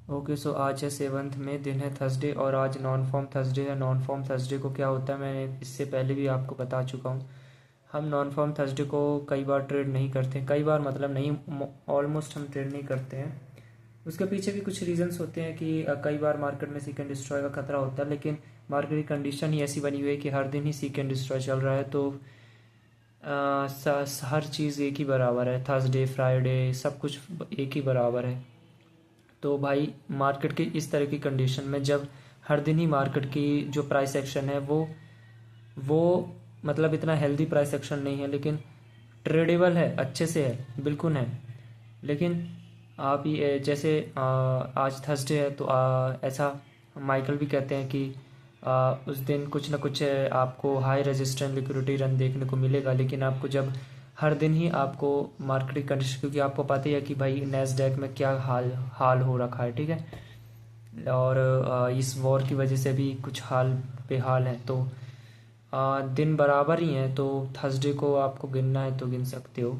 Okay, सो आज है 7 में, दिन है थर्सडे और आज नॉन फॉर्म थर्सडे है। नॉन फॉर्म थर्सडे को क्या होता है मैंने इससे पहले भी आपको बता चुका हूँ। हम नॉन फॉर्म थर्सडे को कई बार ट्रेड नहीं करते, कई बार मतलब नहीं, ऑलमोस्ट हम ट्रेड नहीं करते हैं। उसके पीछे भी कुछ रीजंस होते हैं कि कई बार मार्केट में सीक एंड डिस्ट्रॉय का खतरा होता है, लेकिन मार्केट की कंडीशन ही ऐसी बनी हुई है कि हर दिन ही सीक एंड डिस्ट्रॉय चल रहा है। तो हर चीज़ एक ही बराबर है, थर्सडे फ्राइडे सब कुछ एक ही बराबर है। तो भाई मार्केट की इस तरह की कंडीशन में जब हर दिन ही मार्केट की जो प्राइस एक्शन है वो मतलब इतना हेल्दी प्राइस एक्शन नहीं है, लेकिन ट्रेडेबल है, अच्छे से है, बिल्कुल है। लेकिन आप ये जैसे आज थर्सडे है तो ऐसा माइकल भी कहते हैं कि उस दिन कुछ ना कुछ आपको हाई रेजिस्टेंस लिक्विडिटी रन देखने को मिलेगा। लेकिन आपको जब हर दिन ही आपको मार्केट कंडीशन, क्योंकि आपको पता ही है कि भाई नैस्डैक में क्या हाल हाल हो रखा है, ठीक है। और इस वॉर की वजह से भी कुछ हाल बेहाल है। तो दिन बराबर ही हैं, तो थर्सडे को आपको गिनना है तो गिन सकते हो।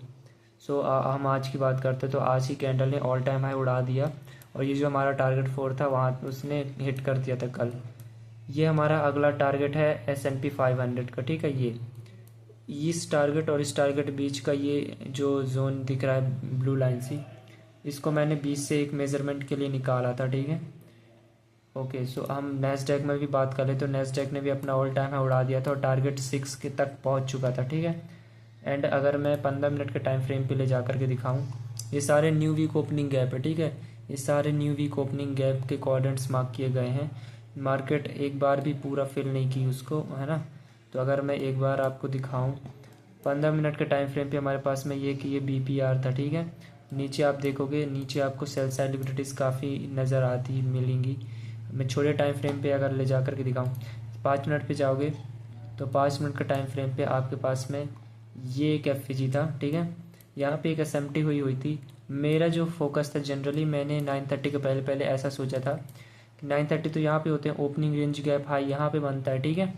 सो हम आज की बात करते हैं। तो आज ही कैंडल ने ऑल टाइम हाई उड़ा दिया और ये जो हमारा टारगेट 4 था वहाँ उसने हिट कर दिया था कल। ये हमारा अगला टारगेट है S&P 500 का, ठीक है। ये इस टारगेट और इस टारगेट बीच का ये जो जोन दिख रहा है ब्लू लाइन सी, इसको मैंने 20 से एक मेजरमेंट के लिए निकाला था, ठीक है। ओके, सो हम नेस्डैक में भी बात करें तो नेस्डैक ने भी अपना ऑल टाइम हाई उड़ा दिया था और टारगेट 6 के तक पहुंच चुका था, ठीक है। एंड अगर मैं 15 मिनट के टाइम फ्रेम पे ले जा करके दिखाऊं, ये सारे न्यू वीक ओपनिंग गैप है, ठीक है। ये सारे न्यू वीक ओपनिंग गैप के क्वाड्रेंट्स मार्क किए गए हैं। मार्केट एक बार भी पूरा फिल नहीं की उसको, है ना। तो अगर मैं एक बार आपको दिखाऊं 15 मिनट के टाइम फ्रेम पे हमारे पास में ये कि ये BPR था, ठीक है। नीचे आप देखोगे, नीचे आपको सेल साइड लिक्विडिटीज़ काफ़ी नज़र आती मिलेंगी। मैं छोटे टाइम फ्रेम पे अगर ले जा कर के दिखाऊँ, 5 मिनट पे जाओगे तो 5 मिनट का टाइम फ्रेम पे आपके पास में ये एक FVG था, ठीक है। यहाँ पे एक SMT हुई हुई थी। मेरा जो फोकस था जनरली, मैंने 9:30 के पहले पहले ऐसा सोचा था कि 9:30 तो यहाँ पे होते हैं, ओपनिंग रेंज गैप हाई यहाँ पे बनता है, ठीक है।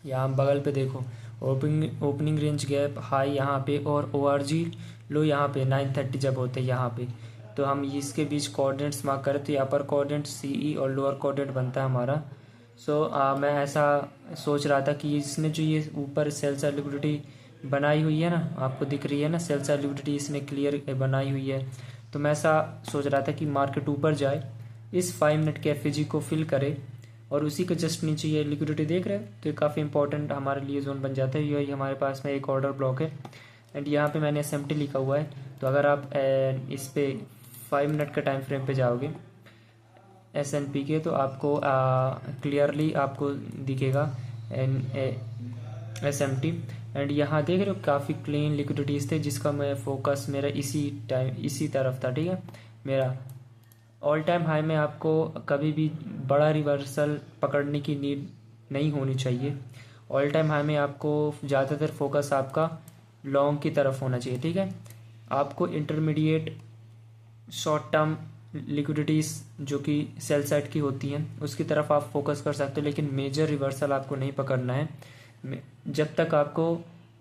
यहाँ बगल पे देखो, ओपनिंग रेंज गैप हाई यहाँ पे और ORG लो यहाँ पे 9:30 जब होते हैं यहाँ पे। तो हम इसके बीच कोऑर्डिनेट्स मार्क करें तो अपर कोऑर्डिनेट CE और लोअर कोऑर्डिनेट बनता है हमारा। सो मैं ऐसा सोच रहा था कि इसने जो ये ऊपर सेल साइड लिक्विडिटी बनाई हुई है ना, आपको दिख रही है ना सेल साइड लिक्विडिटी इसने क्लियर बनाई हुई है। तो मैं ऐसा सोच रहा था कि मार्केट ऊपर जाए, इस 5 मिनट के FVG को फिल करे और उसी के जस्ट नीचे ये लिक्विडिटी देख रहे हैं, तो ये काफ़ी इंपॉर्टेंट हमारे लिए जोन बन जाता है। ये हमारे पास में एक ऑर्डर ब्लॉक है एंड यहाँ पे मैंने SMT लिखा हुआ है। तो अगर आप इस पे 5 मिनट के टाइम फ्रेम पे जाओगे S&P के, तो आपको क्लियरली आपको दिखेगा SMT। एंड यहाँ देख रहे हो काफ़ी क्लीन लिक्विडिटीज़ थे, जिसका मैं फोकस मेरा इसी तरफ था, ठीक है। मेरा ऑल टाइम हाई में आपको कभी भी बड़ा रिवर्सल पकड़ने की नीड नहीं होनी चाहिए। ऑल टाइम हाई में आपको ज़्यादातर फोकस आपका लॉन्ग की तरफ होना चाहिए, ठीक है। आपको इंटरमीडिएट शॉर्ट टर्म लिक्विडिटीज़ जो कि सेल साइड की होती हैं उसकी तरफ आप फोकस कर सकते हो, लेकिन मेजर रिवर्सल आपको नहीं पकड़ना है जब तक आपको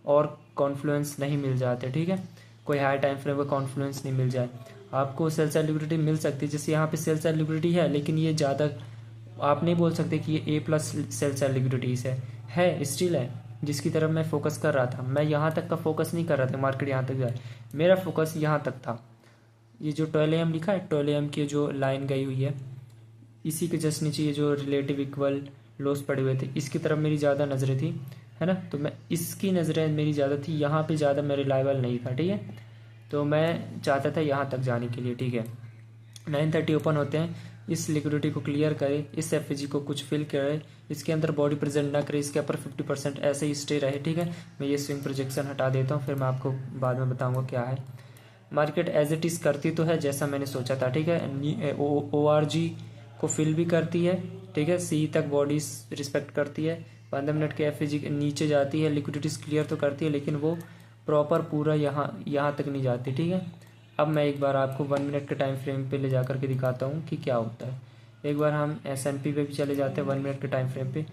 और कॉन्फ्लुएंस नहीं मिल जाते, ठीक है। कोई हाई टाइम फ्रेम का कॉन्फ्लुएंस नहीं मिल जाए, आपको सेल साइड लिक्विडिटी मिल सकती है। जैसे यहाँ पे सेल साइड लिक्विडिटी है, लेकिन ये ज़्यादा आप नहीं बोल सकते कि ये A+ सेल साइड लिक्विडिटीज़ है स्टिल है, जिसकी तरफ मैं फोकस कर रहा था। मैं यहाँ तक का फोकस नहीं कर रहा था, मार्केट यहाँ तक जाए, मेरा फोकस यहाँ तक था। ये जो 12 AM लिखा है, 12 AM की जो लाइन गई हुई है, इसी के जस्ट नीचे ये जो रिलेटिव इक्वल लोस पड़े हुए थे, इसकी तरफ मेरी ज़्यादा नज़रें थी, है ना। तो मैं इसकी नज़रें मेरी ज़्यादा थी, यहाँ पे ज़्यादा मैं रिलायबल नहीं था, ठीक है। तो मैं चाहता था यहाँ तक जाने के लिए, ठीक है। 9:30 ओपन होते हैं, इस लिक्विडिटी को क्लियर करे, इस FVG को कुछ फिल करे, इसके अंदर बॉडी प्रेजेंट ना करे, इसके ऊपर 50% ऐसे ही स्टे रहे, ठीक है। मैं ये स्विंग प्रोजेक्शन हटा देता हूँ, फिर मैं आपको बाद में बताऊँगा क्या है। मार्केट एज इट इज़ करती तो है जैसा मैंने सोचा था, ठीक है। ORG को फिल भी करती है, ठीक है। CE तक बॉडीज रिस्पेक्ट करती है, 15 मिनट के FVG के नीचे जाती है, लिक्विडिटीज क्लियर तो करती है, लेकिन वो प्रॉपर पूरा यहाँ तक नहीं जाती, ठीक है। अब मैं एक बार आपको 1 मिनट के टाइम फ्रेम पे ले जा करके दिखाता हूँ कि क्या होता है। एक बार हम S&P पे भी चले जाते हैं 1 मिनट के टाइम फ्रेम पे।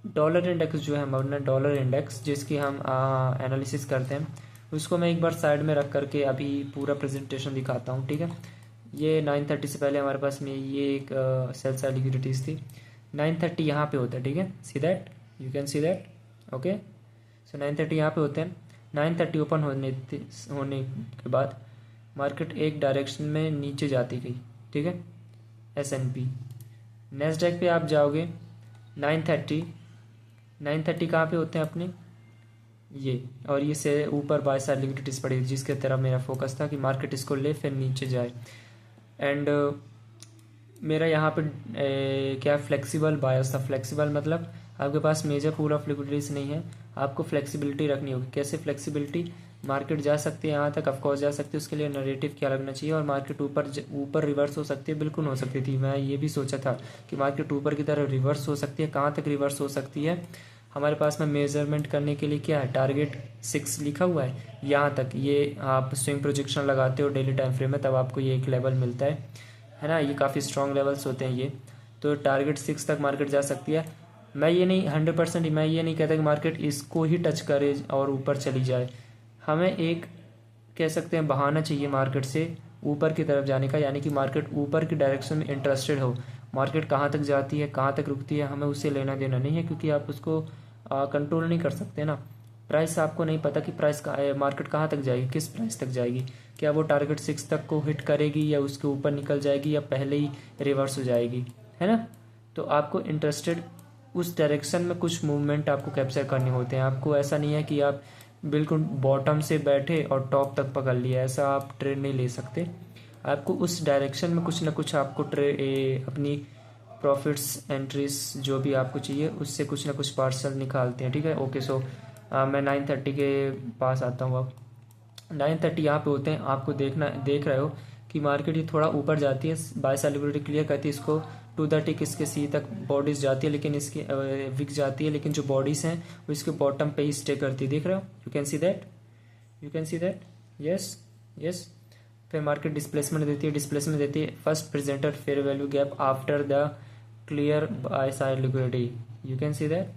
डॉलर इंडेक्स जो है हमारा, डॉलर इंडेक्स जिसकी हम एनालिसिस करते हैं, उसको मैं एक बार साइड में रख करके अभी पूरा प्रेजेंटेशन दिखाता हूँ, ठीक है। ये 9:30 से पहले हमारे पास में ये एक सेल साइड लिक्विडिटीज थी। 9:30 यहाँ पे होता है, ठीक है, see that, you can see that, okay. So 9:30 यहाँ पे होते हैं। 9:30 ओपन होने के बाद मार्केट एक डायरेक्शन में नीचे जाती गई, ठीक है, S&P। नेस्डैक पे आप जाओगे 9:30 कहाँ पे होते हैं अपने ये, और ये से ऊपर बाय साइड लिक्विडिटीज पड़ी, जिसके तरफ मेरा फोकस था कि मार्केट इसको ले फिर नीचे जाए। एंड मेरा यहाँ पे क्या फ्लेक्सिबल बायस था। फ्लेक्सिबल मतलब आपके पास मेजर पूल ऑफ लिक्विडिटीज नहीं है, आपको फ्लेक्सिबिलिटी रखनी होगी। कैसे फ्लेक्सिबिलिटी? मार्केट जा सकती है यहाँ तक, ऑफकोर्स जा सकती है, उसके लिए नरेटिव क्या लगना चाहिए, और मार्केट ऊपर रिवर्स हो सकती है, बिल्कुल हो सकती थी। मैं ये भी सोचा था कि मार्केट ऊपर की तरफ रिवर्स हो सकती है। कहाँ तक रिवर्स हो सकती है? हमारे पास में मेजरमेंट करने के लिए क्या है, टारगेट 6 लिखा हुआ है, यहाँ तक। ये आप स्विंग प्रोजेक्शन लगाते हो डेली टाइम फ्रेम में, तब आपको ये एक लेवल मिलता है ना। ये काफ़ी स्ट्रॉन्ग लेवल्स होते हैं ये। तो टारगेट 6 तक मार्केट जा सकती है। मैं ये नहीं 100% मैं ये नहीं कहता कि मार्केट इसको ही टच करे और ऊपर चली जाए। हमें एक कह सकते हैं बहाना चाहिए मार्केट से ऊपर की तरफ जाने का, यानी कि मार्केट ऊपर की डायरेक्शन में इंटरेस्टेड हो। मार्केट कहाँ तक जाती है, कहाँ तक रुकती है, हमें उससे लेना देना नहीं है, क्योंकि आप उसको कंट्रोल नहीं कर सकते ना। प्राइस आपको नहीं पता कि मार्केट कहाँ तक जाएगी, किस प्राइस तक जाएगी, क्या वो टारगेट 6 तक को हिट करेगी या उसके ऊपर निकल जाएगी या पहले ही रिवर्स हो जाएगी, है ना। तो आपको इंटरेस्टेड उस डायरेक्शन में कुछ मूवमेंट आपको कैप्चर करने होते हैं। आपको ऐसा नहीं है कि आप बिल्कुल बॉटम से बैठे और टॉप तक पकड़ लिया, ऐसा आप ट्रेड नहीं ले सकते। आपको उस डायरेक्शन में कुछ ना कुछ आपको अपनी प्रॉफिट्स एंट्रीज जो भी आपको चाहिए उससे कुछ ना कुछ पार्सल निकालते हैं, ठीक है। ओके, सो मैं 9:30 के पास आता हूँ। अब 9:30 यहाँ पे होते हैं। आपको देख रहे हो कि मार्केट ये थोड़ा ऊपर जाती है, बाय साइड लिक्विडिटी क्लियर करती है, इसको टू द टिक इसके सी तक बॉडीज जाती है, लेकिन इसकी विक जाती है, लेकिन जो बॉडीज हैं वो इसके बॉटम पे ही स्टे करती है। देख रहे हो, you can see that, you can see that, yes yes. फिर मार्केट डिस्प्लेसमेंट देती है first presented fair value gap after the clear by side liquidity, you can see that.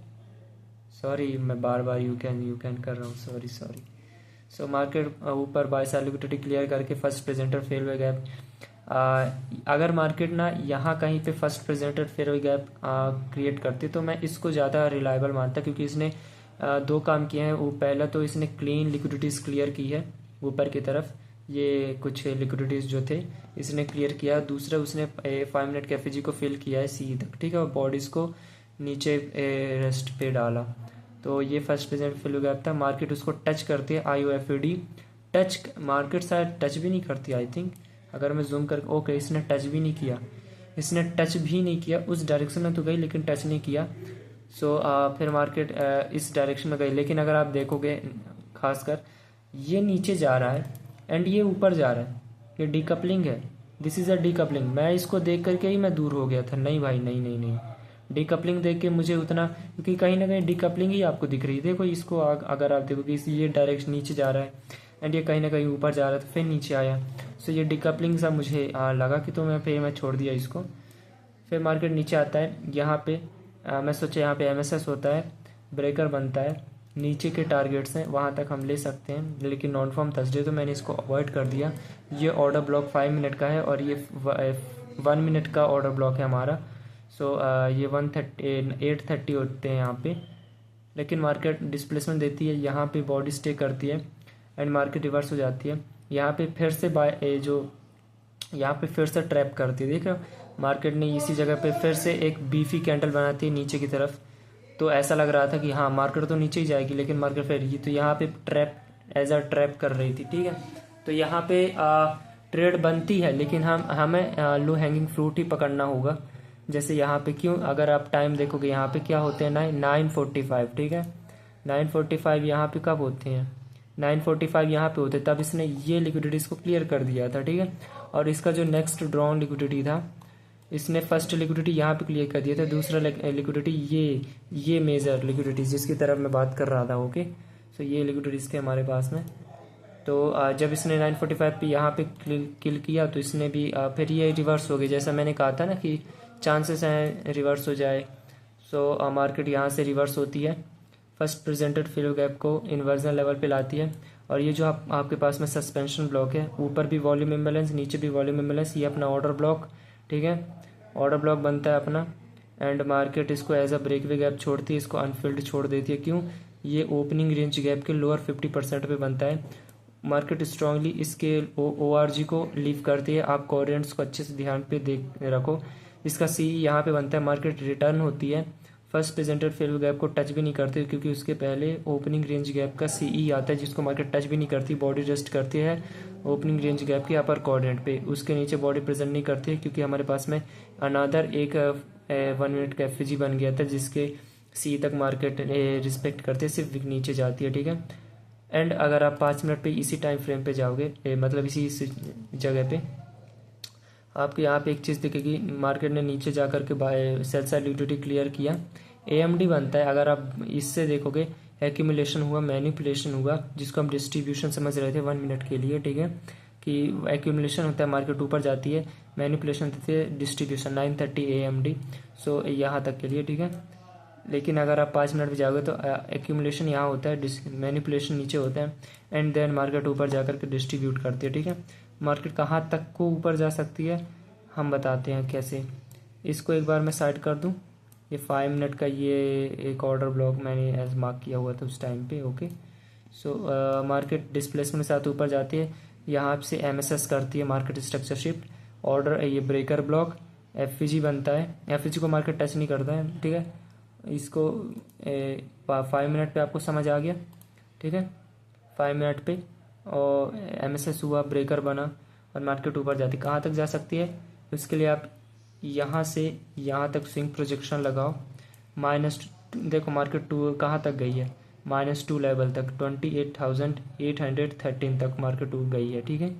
Sorry, मैं बार बार यू कैन कर रहा हूँ, सॉरी। सो मार्केट ऊपर by side liquidity clear करके first presented fair value gap, अगर market ना यहाँ कहीं पे first presented fair value gap create करती तो मैं इसको ज़्यादा रिलायबल मानता, क्योंकि इसने 2 काम किए हैं। वो पहला तो इसने क्लीन लिक्विडिटीज़ क्लियर की है ऊपर की तरफ, ये कुछ लिक्विडिटीज़ जो थे इसने क्लियर किया। दूसरा उसने 5 मिनट के एफईजी को फिल किया है सी तक, ठीक है, और बॉडीज़ को नीचे रेस्ट पे डाला। तो ये फर्स्ट प्रेजेंट फेयर गैप था। मार्केट उसको टच करती है, IOFD टच, मार्केट शायद टच भी नहीं करती आई थिंक, अगर मैं जूम कर, ओके इसने टच भी नहीं किया, उस डायरेक्शन में तो गई लेकिन टच नहीं किया। सो फिर मार्केट इस डायरेक्शन में गई, लेकिन अगर आप देखोगे खासकर ये नीचे जा रहा है एंड ये ऊपर जा रहा है, ये डीकपलिंग है, दिस इज़ अ डीकपलिंग। मैं इसको देख करके ही मैं दूर हो गया था, नहीं भाई नहीं, डीकपलिंग देख के मुझे उतना, क्योंकि कहीं ना कहीं डीकपलिंग ही आपको दिख रही है। देखो इसको अगर आप देखोगे ये डायरेक्शन नीचे जा रहा है एंड ये कहीं ना कहीं ऊपर जा रहा था, फिर नीचे आया। सो ये डीकपलिंग सा मुझे लगा कि, तो मैं छोड़ दिया इसको। फिर मार्केट नीचे आता है, यहाँ पे मैं सोचा यहाँ पे MSS होता है, ब्रेकर बनता है, नीचे के टारगेट्स हैं वहाँ तक हम ले सकते हैं, लेकिन नॉन फॉर्म थर्सडे तो मैंने इसको अवॉइड कर दिया। ये ऑर्डर ब्लॉक 5 मिनट का है और ये 1 मिनट का ऑर्डर ब्लॉक है हमारा। सो ये 8:30 होते हैं यहाँ पे, लेकिन मार्केट डिस्प्लेसमेंट देती है, यहाँ पे बॉडी स्टे करती है एंड मार्केट रिवर्स हो जाती है। यहाँ पे फिर से यहाँ पे फिर से ट्रैप करती है। देख रहे हो, मार्केट ने इसी जगह पे फिर से एक बीफी कैंडल बनाती है नीचे की तरफ। तो ऐसा लग रहा था कि हाँ मार्केट तो नीचे ही जाएगी, लेकिन मार्केट फिर ये तो यहाँ पे एज अ ट्रैप कर रही थी, ठीक है। तो यहाँ पे ट्रेड बनती है, लेकिन हमें लो हैंगिंग फ्रूट ही पकड़ना होगा। जैसे यहाँ पे क्यों, अगर आप टाइम देखोगे यहाँ पे क्या होते हैं 9:45, ठीक है, 9:45 यहाँ पे कब होते हैं, 9:45 यहाँ पे होते, तब इसने ये लिक्विडिटीज को क्लियर कर दिया था, ठीक है। और इसका जो नेक्स्ट ड्रॉन लिक्विडिटी था, इसने फर्स्ट लिक्विडिटी यहाँ पे क्लियर कर दिया था, दूसरा लिक्विडिटी ये मेजर लिक्विडिटी जिसकी तरफ मैं बात कर रहा था, ओके। सो ये लिक्विडिटीज थे हमारे पास में। तो जब इसने 9:45 पे यहाँ पे किल किया तो इसने भी फिर ये रिवर्स हो गई, जैसा मैंने कहा था ना कि चांसेस हैं रिवर्स हो जाए। सो मार्केट यहाँ से रिवर्स होती है, फर्स्ट प्रेजेंटेड फेयर गैप को इन्वर्जन लेवल पे लाती है और ये जो आपके पास में सस्पेंशन ब्लॉक है, ऊपर भी वॉल्यूम इम्बैलेंस, नीचे भी वॉल्यूम इम्बैलेंस, ये अपना ऑर्डर ब्लॉक, ठीक है, ऑर्डर ब्लॉक बनता है अपना। एंड मार्केट इसको एज अ ब्रेकवे गैप छोड़ती है, इसको अनफिल्ड छोड़ देती है। क्यों? ये ओपनिंग रेंज गैप के लोअर 50% पे बनता है। मार्केट स्ट्रांगली इसके ORG को लीव करती है। आप कोऑर्डिनेट्स को अच्छे से ध्यान पे देख रखो। इसका CE यहाँ पे बनता है, मार्केट रिटर्न होती है, फर्स्ट प्रेजेंटेड फेल गैप को टच भी नहीं करती, क्योंकि उसके पहले ओपनिंग रेंज गैप का CE आता है, जिसको मार्केट टच भी नहीं करती। बॉडी रेस्ट करती है ओपनिंग रेंज गैप के अपर कोऑर्डिनेट पे, उसके नीचे बॉडी प्रेजेंट नहीं करती है, क्योंकि हमारे पास में अनादर एक 1 मिनट का FG बन गया था, जिसके CE तक मार्केट रिस्पेक्ट करते है, सिर्फ नीचे जाती है, ठीक है। एंड अगर आप 5 मिनट पे इसी टाइम फ्रेम पे जाओगे, मतलब इसी जगह पे, आपको यहाँ पे एक चीज़ दिखेगी, मार्केट ने नीचे जा कर के सेल साइड लिक्विडिटी क्लियर किया, AMD बनता है। अगर आप इससे देखोगे, एक्यूमुलेशन हुआ, मैनिपुलेशन हुआ, जिसको हम डिस्ट्रीब्यूशन समझ रहे थे 1 मिनट के लिए, ठीक है, कि एक्यूमुलेशन होता है, मार्केट ऊपर जाती है, मैनिपुलेशन होती है, डिस्ट्रीब्यूशन 930 AMD। सो यहाँ तक के लिए, ठीक है। लेकिन अगर आप 5 मिनट पे जाओगे तो एक्यूमुलेशन यहाँ होता है, मैनिपुलेशन नीचे होता है, एंड देन मार्केट ऊपर जाकर के डिस्ट्रीब्यूट करती है, ठीक है। मार्केट कहाँ तक को ऊपर जा सकती है हम बताते हैं कैसे। इसको एक बार मैं साइड कर दूँ। ये 5 मिनट का ये एक ऑर्डर ब्लॉक मैंने एज मार्क किया हुआ था उस टाइम पे, ओके। सो मार्केट डिस्प्लेसमेंट के साथ ऊपर जाती है, यहाँ से MSS करती है, मार्केट स्ट्रक्चर शिफ्ट, ऑर्डर ये ब्रेकर ब्लॉक, FVG बनता है, FVG को मार्केट टच नहीं करता है, ठीक है। इसको 5 मिनट पे आपको समझ आ गया, ठीक है। 5 मिनट पे और MSS हुआ, ब्रेकर बना, और मार्केट ऊपर जाती, कहाँ तक जा सकती है, उसके लिए आप यहाँ से यहाँ तक स्विंग प्रोजेक्शन लगाओ। देखो मार्केट 2 कहाँ तक गई है, -2 लेवल तक, 28,813 तक मार्केट गई है, ठीक है।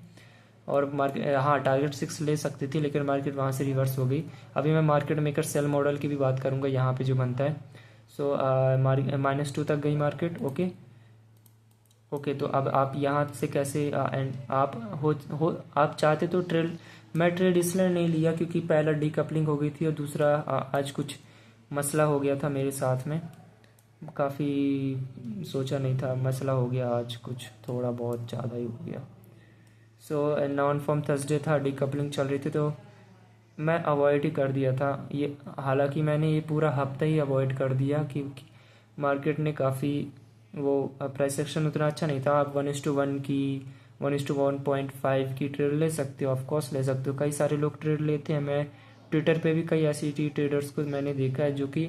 और मार्केट हाँ टारगेट 6 ले सकती थी, लेकिन मार्केट वहाँ से रिवर्स हो गई। अभी मैं मार्केट मेकर सेल मॉडल की भी बात करूँगा यहाँ पे जो बनता है। सो -2 तक गई मार्केट, ओके। तो अब आप यहाँ से कैसे एंड आप चाहते तो मैं ट्रेड इसलिए नहीं लिया क्योंकि पहला डीकपलिंग हो गई थी, और दूसरा आज कुछ मसला हो गया था मेरे साथ में, काफ़ी सोचा नहीं था, मसला हो गया आज, कुछ थोड़ा बहुत ज़्यादा ही हो गया। सो नॉन फॉर्म थर्सडे था, डीकपलिंग चल रही थी, तो मैं अवॉइड ही कर दिया था ये। हालांकि मैंने ये पूरा हफ्ता ही अवॉइड कर दिया क्योंकि मार्केट ने काफ़ी वो प्राइस एक्शन उतना अच्छा नहीं था। आप 1:1 की 1:1.5 की ट्रेड ले सकते हो, ऑफकोर्स ले सकते हो, कई सारे लोग ट्रेड लेते हैं। मैं ट्विटर पे भी कई ऐसी ट्रेडर्स को मैंने देखा है जो कि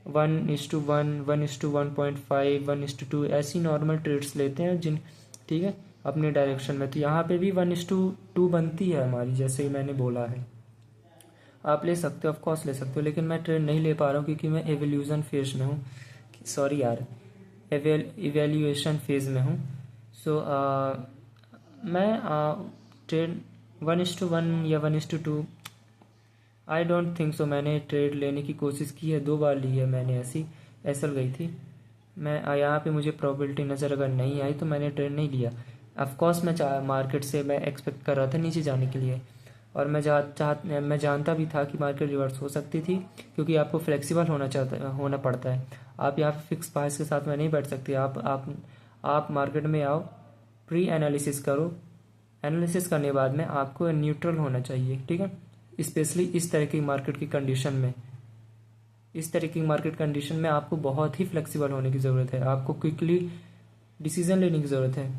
1:1, 1:1.5, 1:2 ऐसी नॉर्मल ट्रेड्स लेते हैं ठीक है, अपने डायरेक्शन में। तो यहाँ पे भी 1:2 बनती है हमारी, जैसे ही मैंने बोला है। आप ले सकते हो, ऑफकोर्स ले सकते हो, लेकिन मैं ट्रेड नहीं ले पा रहा हूँ क्योंकि मैं एवोल्यूशन फेज में हूँ, सॉरी यार, इवेल्यूएशन फेज में हूँ। सो मैं ट्रेड 1:1 या 1:2 आई डोंट थिंक सो। मैंने ट्रेड लेने की कोशिश की है, 2 बार ली है मैंने, ऐसी एसएल गई थी मैं। यहाँ पे मुझे प्रोबेबिलिटी नज़र अगर नहीं आई तो मैंने ट्रेड नहीं लिया। ऑफकोर्स मैं मार्केट से मैं एक्सपेक्ट कर रहा था नीचे जाने के लिए, और मैं जानता भी था कि मार्केट रिवर्स हो सकती थी, क्योंकि आपको फ्लेक्सिबल होना पड़ता है। आप यहाँ फिक्स प्राइस के साथ में नहीं बैठ सकते। आप मार्केट में आओ, प्री एनालिसिस करो, एनालिसिस करने के बाद में आपको न्यूट्रल होना चाहिए, ठीक है। स्पेशली इस तरह की मार्केट की कंडीशन में आपको बहुत ही फ्लेक्सिबल होने की ज़रूरत है। आपको क्विकली डिसीजन लेने की ज़रूरत है।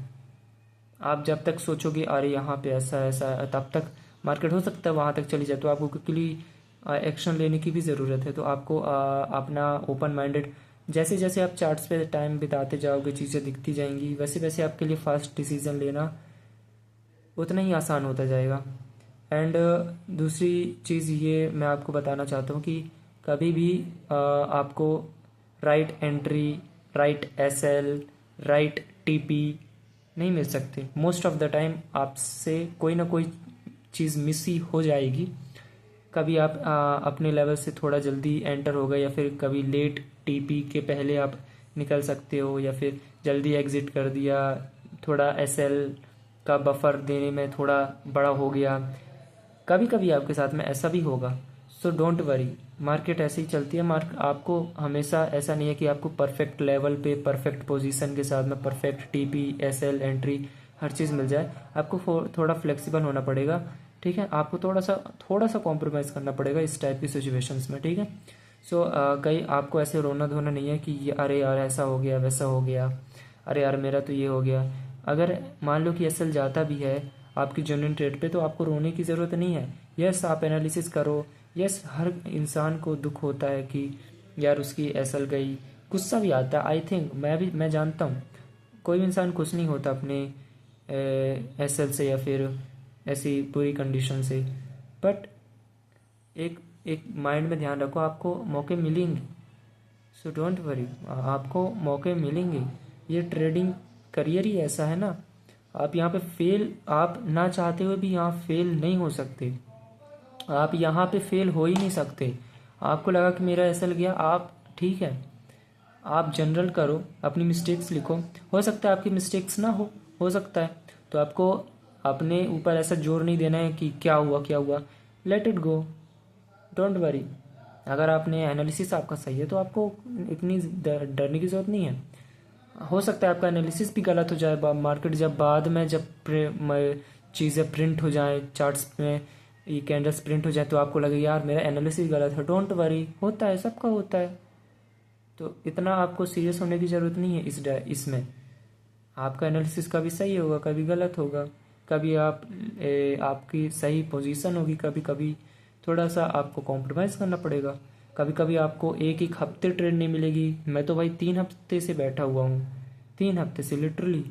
आप जब तक सोचोगे अरे यहाँ पे ऐसा तब तक मार्केट हो सकता है वहाँ तक चली जाए, तो आपको क्विकली एक्शन लेने की भी ज़रूरत है। तो आपको अपना ओपन माइंडेड, जैसे जैसे आप चार्ट्स पे टाइम बिताते जाओगे, चीज़ें दिखती जाएंगी, वैसे वैसे आपके लिए फास्ट डिसीजन लेना उतना ही आसान होता जाएगा। एंड दूसरी चीज़ ये मैं आपको बताना चाहता हूँ कि कभी भी आपको right entry, right SL, right TP नहीं मिल सकते। मोस्ट ऑफ द टाइम आपसे कोई ना कोई चीज़ मिस ही हो जाएगी। कभी आप अपने लेवल से थोड़ा जल्दी एंटर हो गए, या फिर कभी लेट टीपी के पहले आप निकल सकते हो, या फिर जल्दी एग्जिट कर दिया, थोड़ा एसएल का बफर देने में थोड़ा बड़ा हो गया। कभी कभी आपके साथ में ऐसा भी होगा। सो डोंट वरी, मार्केट ऐसे ही चलती है। आपको हमेशा ऐसा नहीं है कि आपको परफेक्ट लेवल पे परफेक्ट पोजीशन के साथ में परफेक्ट टीपी एसएल एंट्री हर चीज़ मिल जाए। आपको थोड़ा फ्लेक्सिबल होना पड़ेगा, ठीक है। आपको थोड़ा सा कॉम्प्रोमाइज़ करना पड़ेगा इस टाइप की सिचुएशंस में, ठीक है। सो कहीं आपको ऐसे रोना धोना नहीं है कि अरे यार ऐसा हो गया वैसा हो गया, अरे यार मेरा तो ये हो गया। अगर मान लो कि एसएल जाता भी है आपकी जेन्युइन ट्रेड पे तो आपको रोने की ज़रूरत नहीं है। यस, आप एनालिसिस करो। यस, हर इंसान को दुख होता है कि यार उसकी एसएल गई, गुस्सा भी आता है। आई थिंक मैं जानता हूँ कोई भी इंसान खुश नहीं होता अपने एसएल से या फिर ऐसी पूरी कंडीशन से। बट एक एक माइंड में ध्यान रखो, आपको मौके मिलेंगे। सो डोंट वरी, आपको मौके मिलेंगे। ये ट्रेडिंग करियर ही ऐसा है ना, आप यहाँ पे आप ना चाहते हुए भी यहाँ फेल नहीं हो सकते। आप यहाँ पे फेल हो ही नहीं सकते। आपको लगा कि मेरा एसएल गया, आप ठीक है, आप जनरल करो, अपनी मिस्टेक्स लिखो। हो सकता है आपकी मिस्टेक्स ना हो सकता है, तो आपको अपने ऊपर ऐसा जोर नहीं देना है कि क्या हुआ। Let it go, don't worry. अगर आपने एनालिसिस आपका सही है तो आपको इतनी डरने की ज़रूरत नहीं है। हो सकता है आपका एनालिसिस भी गलत हो जाए। मार्केट जब बाद में चीज़ें प्रिंट हो जाए, चार्ट्स में ये कैंडल्स प्रिंट हो जाए तो आपको लगे यार मेरा एनालिसिस गलत है। डोंट वरी, होता है, सबका होता है। तो इतना आपको सीरियस होने की ज़रूरत नहीं है इसमें। आपका एनालिसिस कभी सही होगा, कभी गलत होगा, कभी आपकी सही पोजीशन होगी, कभी कभी थोड़ा सा आपको कॉम्प्रोमाइज़ करना पड़ेगा। कभी कभी आपको एक हफ्ते ट्रेड नहीं मिलेगी। मैं तो भाई 3 हफ्ते से बैठा हुआ हूँ, 3 हफ्ते से, लिटरली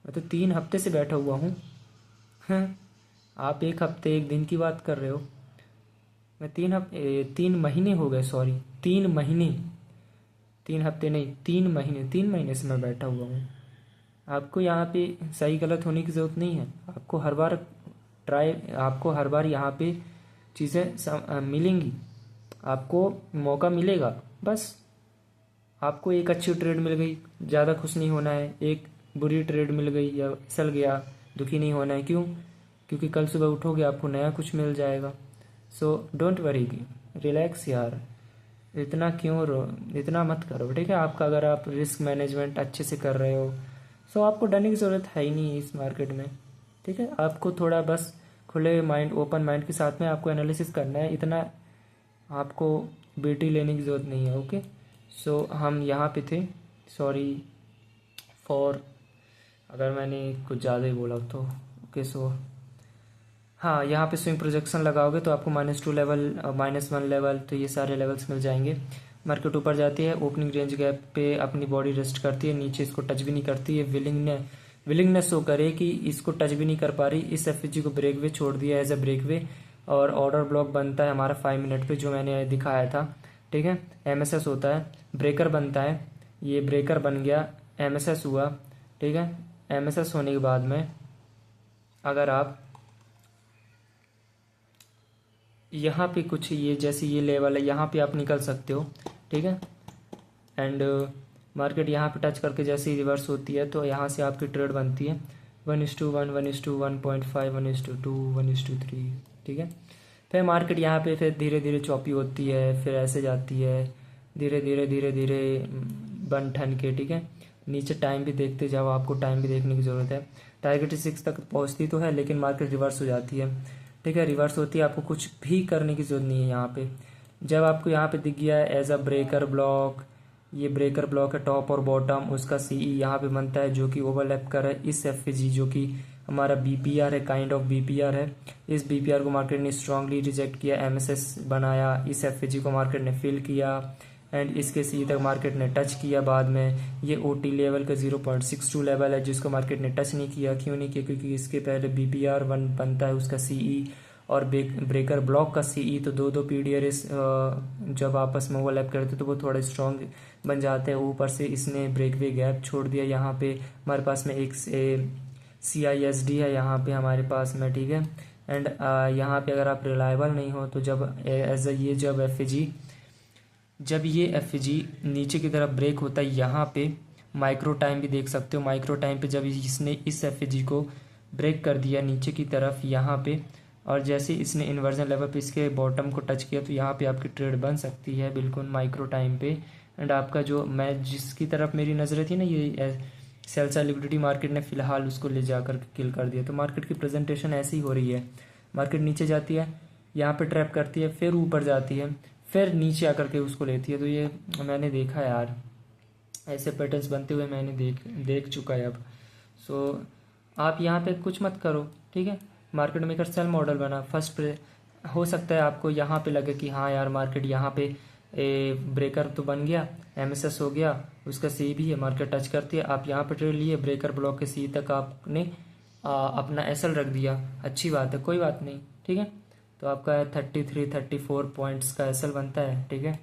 मैं तो 3 हफ्ते से बैठा हुआ हूँ। हाँ, आप 1 हफ्ते 1 दिन की बात कर रहे हो, मैं 3 महीने हो गए, सॉरी 3 महीने, 3 हफ्ते नहीं, 3 महीने से मैं बैठा हुआ हूँ। आपको यहाँ पे सही गलत होने की ज़रूरत नहीं है। आपको हर बार यहाँ पे चीज़ें मिलेंगी, आपको मौका मिलेगा। बस आपको एक अच्छी ट्रेड मिल गई, ज़्यादा खुश नहीं होना है। एक बुरी ट्रेड मिल गई या फिसल गया, दुखी नहीं होना है। क्यों? क्योंकि कल सुबह उठोगे आपको नया कुछ मिल जाएगा। सो डोंट वरी, रिलैक्स यार, इतना मत करो, ठीक है। अगर आप रिस्क मैनेजमेंट अच्छे से कर रहे हो सो आपको डरने की ज़रूरत है ही नहीं इस मार्केट में, ठीक है। आपको थोड़ा बस खुले माइंड, ओपन माइंड के साथ में आपको एनालिसिस करना है। इतना आपको बीटी लेने की ज़रूरत नहीं है, ओके। सो हम यहाँ पे थे, सॉरी फॉर अगर मैंने कुछ ज़्यादा ही बोला तो, ओके। सो हाँ, यहाँ पे स्विंग प्रोजेक्शन लगाओगे तो आपको -2 लेवल, -1 लेवल, तो ये सारे लेवल्स मिल जाएंगे। मार्केट ऊपर जाती है, ओपनिंग रेंज गैप पे अपनी बॉडी रेस्ट करती है, नीचे इसको टच भी नहीं करती है। विलिंगनेस शो करे कि इसको टच भी नहीं कर पा रही। इस एफएजी को ब्रेक वे छोड़ दिया एज अ ब्रेक वे, और ऑर्डर ब्लॉक बनता है हमारा 5 मिनट पे, जो मैंने दिखाया था, ठीक है। एमएसएस होता है, ब्रेकर बनता है, ये ब्रेकर बन गया, एमएसएस हुआ, ठीक है। एमएसएस होने के बाद में अगर आप यहाँ पे कुछ ये जैसे ये लेवल है, यहाँ पे आप निकल सकते हो, ठीक है। एंड मार्केट यहाँ पे टच करके जैसे ही रिवर्स होती है तो यहाँ से आपकी ट्रेड बनती है 1:1, 1:1.5, 1:2, 1:3, ठीक है। फिर मार्केट यहाँ पे फिर धीरे धीरे चौपी होती है, फिर ऐसे जाती है धीरे धीरे बन ठन के, ठीक है। नीचे टाइम भी देखते जाओ, आपको टाइम भी देखने की ज़रूरत है। टारगेट 6 तक पहुँचती तो है लेकिन मार्केट रिवर्स हो जाती है, ठीक है। रिवर्स होती है, आपको कुछ भी करने की ज़रूरत नहीं है यहाँ पे। जब आपको यहाँ पे दिख गया है एज अ ब्रेकर ब्लॉक, ये ब्रेकर ब्लॉक है टॉप और बॉटम, उसका सीई यहाँ पे बनता है जो कि ओवरलैप कर है इस एफजी, जो कि हमारा बीपीआर है, काइंड ऑफ बीपीआर है। इस बीपीआर को मार्केट ने स्ट्रांगली रिजेक्ट किया, एमएसएस बनाया, इस एफजी को मार्केट ने फिल किया एंड इसके सी तक मार्केट ने टच किया। बाद में ये ओटी लेवल का 0.62 लेवल है जिसको मार्केट ने टच नहीं किया। क्यों नहीं किया? क्योंकि इसके पहले बीपीआर 1 बनता है उसका सीई और ब्रेकर ब्लॉक का सीई, तो दो पीडीआरएस जब आपस में ओवरलैप करते तो वो थोड़े स्ट्रॉन्ग बन जाते हैं। ऊपर से इसने ब्रेकवे गैप छोड़ दिया। यहाँ पे हमारे पास में एक CISD है यहाँ पे हमारे पास में, ठीक है। एंड यहाँ पे अगर आप रिलायबल नहीं हो तो जब ये एफजी नीचे की तरफ ब्रेक होता है, यहाँ पे माइक्रो टाइम भी देख सकते हो। माइक्रो टाइम पे जब इसने इस एफजी को ब्रेक कर दिया नीचे की तरफ, यहाँ पे और जैसे ही इसने इन्वर्जन लेवल पे इसके बॉटम को टच किया तो यहाँ पे आपकी ट्रेड बन सकती है बिल्कुल माइक्रो टाइम पे। एंड आपका जो मैं जिसकी तरफ मेरी नज़रें थी ना, ये सेल साइड लिक्विडिटी मार्केट ने फिलहाल उसको ले जाकर किल कर दिया। तो मार्केट की प्रेजेंटेशन ऐसी ही हो रही है, मार्केट नीचे जाती है, यहाँ पे ट्रैप करती है, फिर ऊपर जाती है, फिर नीचे आकर के उसको लेती है। तो ये मैंने देखा यार, ऐसे पैटर्न्स बनते हुए मैंने देख चुका है अब। सो आप यहाँ पे कुछ मत करो, ठीक है। मार्केट मेकर सेल मॉडल बना फर्स्ट पे, हो सकता है आपको यहाँ पे लगे कि हाँ यार मार्केट यहाँ पे ब्रेकर तो बन गया, एमएसएस हो गया, उसका सी भी है, मार्केट टच करती है, आप यहाँ पे ट्रेड लिए, ब्रेकर ब्लॉक के सी तक आपने अपना एसएल रख दिया, अच्छी बात है, कोई बात नहीं, ठीक है। तो आपका 33-34 पॉइंट्स का एसएल बनता है, ठीक है।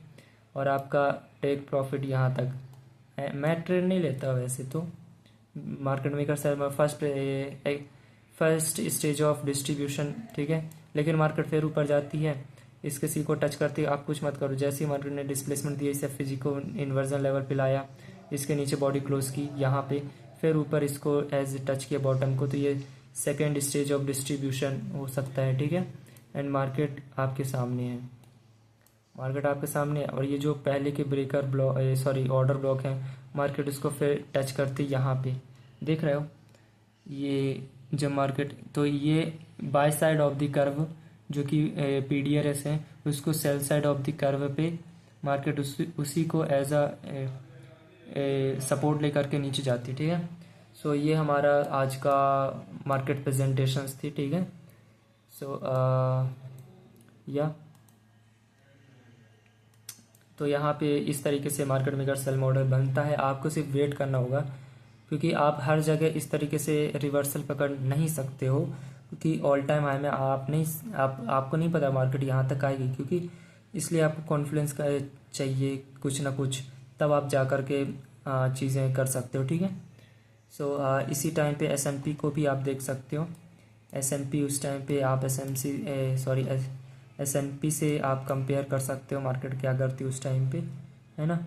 और आपका टेक प्रॉफिट यहाँ तक, मैं ट्रेड नहीं लेता वैसे तो, market maker sell first stage of distribution, ठीक है। लेकिन मार्केट फिर ऊपर जाती है, इसके सी को टच करती है, आप कुछ मत करो। जैसे ही मार्केट ने डिस्प्लेसमेंट दिया, इस एफजी को इन्वर्जन लेवल पे लाया, इसके नीचे बॉडी क्लोज की यहाँ पे, फिर ऊपर इसको एज टच किया बॉटम को, तो ये सेकेंड स्टेज ऑफ डिस्ट्रीब्यूशन हो सकता है, ठीक है। एंड मार्केट आपके सामने है, मार्केट आपके सामने है। और ये जो पहले के ब्रेकर ब्लॉक ऑर्डर ब्लॉक है, मार्केट उसको फिर टच करती यहाँ पे, देख रहे हो ये जब मार्केट, तो ये by side of the curve जो कि पीडीआरएस है, उसको sell side of the curve पे मार्केट उसी को एज अ सपोर्ट लेकर के नीचे जाती है, ठीक है। सो ये हमारा आज का मार्केट प्रेजेंटेशंस थी, ठीक है। सो या तो यहाँ पे इस तरीके से मार्केट मेकर सेल मॉडल बनता है, आपको सिर्फ वेट करना होगा, क्योंकि आप हर जगह इस तरीके से रिवर्सल पकड़ नहीं सकते हो, क्योंकि ऑल टाइम हाई में आपको नहीं पता मार्केट यहाँ तक आएगी, क्योंकि इसलिए आपको कॉन्फिडेंस का चाहिए कुछ ना कुछ, तब आप जा कर के चीज़ें कर सकते हो, ठीक है। सो इसी टाइम पे एसएनपी को भी आप देख सकते हो, एसएनपी उस टाइम पे आप एसएनपी से आप कंपेयर कर सकते हो मार्केट क्या करती है उस टाइम पे, है ना।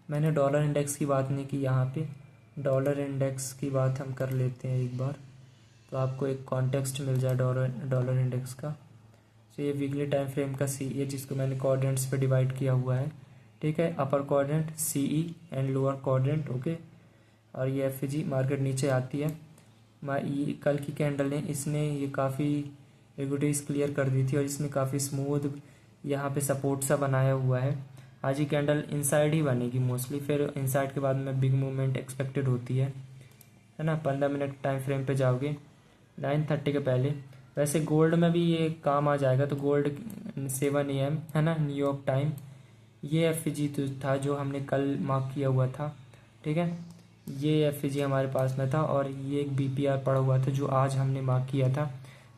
मैंने डॉलर इंडेक्स की बात नहीं की, यहाँ पे डॉलर इंडेक्स की बात हम कर लेते हैं एक बार, तो आपको एक कॉन्टेक्स्ट मिल जाए डॉलर इंडेक्स का। तो ये वीकली टाइम फ्रेम का सी है, जिसको मैंने क्वाड्रेंट्स पे डिवाइड किया हुआ है, ठीक है। Upper quadrant CE and lower quadrant, okay. और ये एफजी, मार्केट नीचे आती है। ये कल की कैंडल ने, इसने ये काफ़ी लिक्विडिटीज क्लियर कर दी थी, और इसने काफ़ी स्मूथ यहाँ पे सपोर्ट सा बनाया हुआ है। आज ही कैंडल इनसाइड ही बनेगी मोस्टली, फिर इनसाइड के बाद में बिग मूवमेंट एक्सपेक्टेड होती है ना। 15 मिनट टाइम फ्रेम पे जाओगे 9:30 के पहले। वैसे गोल्ड में भी ये काम आ जाएगा, तो गोल्ड 7 AM है ना न्यूयॉर्क टाइम, ये एफजी तो था जो हमने कल मार्क किया हुआ था, ठीक है। ये एफजी हमारे पास में था, और ये एक बीपीआर पड़ा हुआ था जो आज हमने मार्क किया था।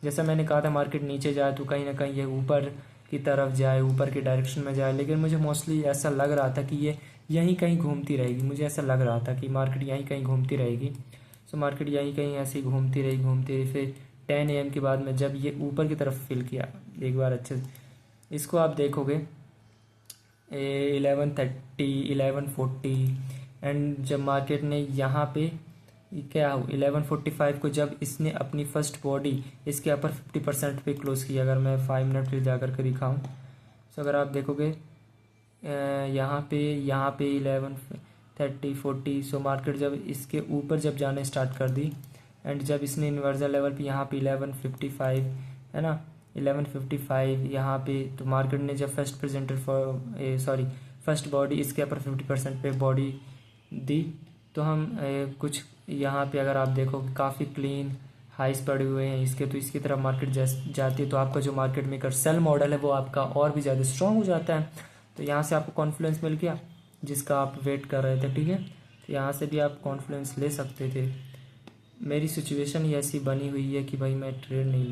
जैसा मैंने कहा था मार्केट नीचे जाए तो कहीं ना कहीं ये ऊपर की तरफ जाए, ऊपर के डायरेक्शन में जाए, लेकिन मुझे मोस्टली ऐसा लग रहा था कि ये यहीं कहीं घूमती रहेगी। मुझे ऐसा लग रहा था कि मार्केट यहीं कहीं घूमती रहेगी। सो मार्केट यहीं कहीं ऐसे ही घूमती रही। फिर 10 AM के बाद में जब ये ऊपर की तरफ फिल किया एक बार अच्छे से, इसको आप देखोगे 11:30 11:40, एंड जब मार्केट ने यहाँ पे क्या 11:45 को जब इसने अपनी फर्स्ट बॉडी इसके अपर 50% पे क्लोज किया, अगर मैं 5 मिनट फिर जा कर के दिखाऊँ, तो अगर आप देखोगे यहाँ पे 11:30 40, सो मार्केट जब इसके ऊपर जब जाने स्टार्ट कर दी, एंड जब इसने इन्वर्जन लेवल पे यहाँ पे 11:55 है ना 11:55 यहाँ पे, तो मार्केट ने जब फर्स्ट बॉडी इसके अपर 50% पे बॉडी दी, तो हम कुछ यहाँ पे अगर आप देखो काफ़ी क्लीन हाइस पड़े हुए हैं इसके, तो इसकी तरफ मार्केट जाती है, तो आपका जो मार्केट मेकर सेल मॉडल है वो आपका और भी ज़्यादा स्ट्रांग हो जाता है। तो यहाँ से आपको कॉन्फिडेंस मिल गया जिसका आप वेट कर रहे थे, ठीक है। तो यहाँ से भी आप कॉन्फिडेंस ले सकते थे। मेरी सिचुएशन ही ऐसी बनी हुई है कि भाई मैं ट्रेड नहीं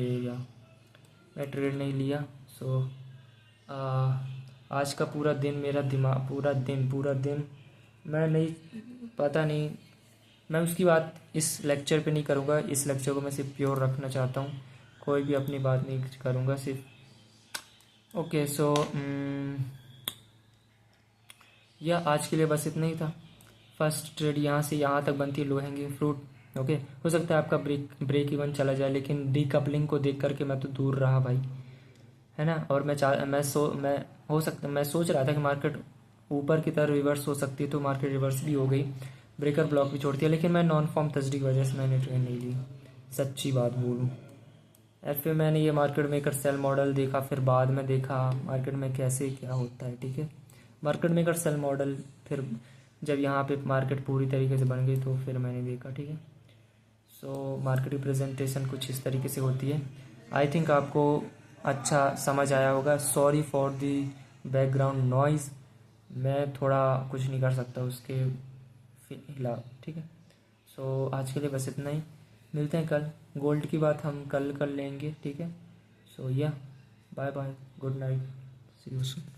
लिया। सो आज का पूरा दिन मेरा दिमाग पूरा दिन मैं नहीं, पता नहीं, मैं उसकी बात इस लेक्चर पे नहीं करूँगा। इस लेक्चर को मैं सिर्फ प्योर रखना चाहता हूँ, कोई भी अपनी बात नहीं करूँगा सिर्फ। ओके, सो यह आज के लिए बस इतना ही था। फर्स्ट ट्रेड यहाँ से यहाँ तक बनती है लो हैंगिंग फ्रूट, ओके, हो सकता है आपका ब्रेक इवन चला जाए, लेकिन डीकपलिंग को देख करके मैं तो दूर रहा भाई, है ना। और मैं हो सकता, मैं सोच रहा था कि मार्केट ऊपर की तरफ रिवर्स हो सकती है, तो मार्केट रिवर्स भी हो गई, ब्रेकर ब्लॉक भी छोड़ दिया, लेकिन मैं नॉन फॉर्म तस्दी की वजह से मैंने ट्रेड नहीं ली, सच्ची बात बोलूँ यार। फिर मैंने ये मार्केट मेकर सेल मॉडल देखा, फिर बाद में देखा मार्केट में कैसे क्या होता है, ठीक है। मार्केट मेकर सेल मॉडल, फिर जब यहाँ पे मार्केट पूरी तरीके से बन गई तो फिर मैंने देखा, ठीक है। सो मार्केट रिप्रेजेंटेशन कुछ इस तरीके से होती है। आई थिंक आपको अच्छा समझ आया होगा। Sorry for the background noise, मैं थोड़ा कुछ नहीं कर सकता उसके खिलाफ, ठीक है। सो आज के लिए बस इतना ही, मिलते हैं कल। गोल्ड की बात हम कल कर लेंगे, ठीक है। सो या bye bye, good night, see you soon.